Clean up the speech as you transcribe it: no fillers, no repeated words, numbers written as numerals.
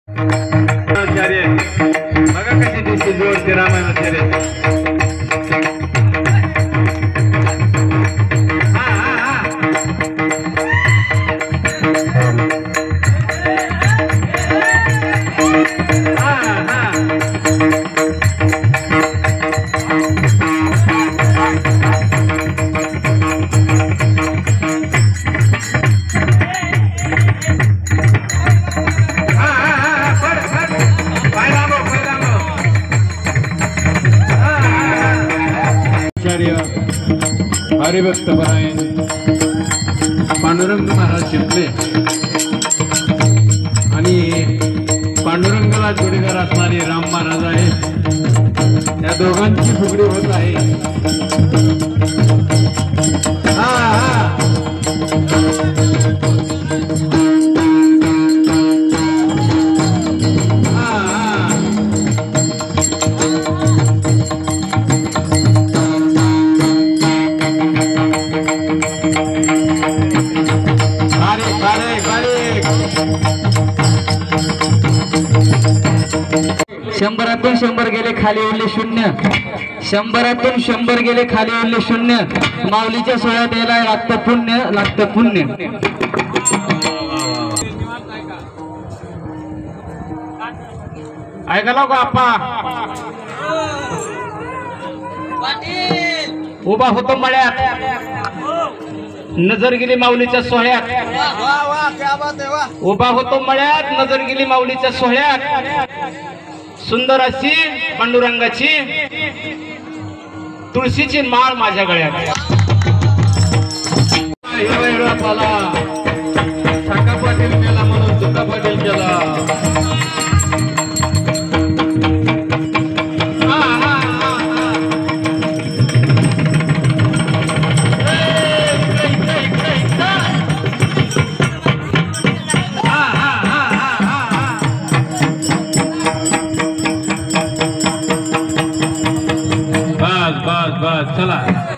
आचार्य बघा कशी दिसते जोडते रामायणाचार्य हरिभक्त परायण पांडुरंग महाराज शिकले आणि पांडुरंगाला जोडीदार असणारे राम महाराज आहेत. या दोघांची फुगडी होत आहे. शंभरातून 100 गेले खाली उरले 0. 100रातून 100 गेले खाली उरले 0. माऊलीच्या सोहळ्यात यायला लागतं पुण्य. ऐकला का आप्पा उभा होतो मळ्यात नजर गेली माऊलीच्या सोहळ्यात. उभा होतो मळ्यात नजर गेली माऊलीच्या सोहळ्यात. सुंदर अशी पांडुरंगाची तुळशीची माळ माझ्या गळ्यात. साका पाटील केला म्हणून तुका पाटील केला. बस चला.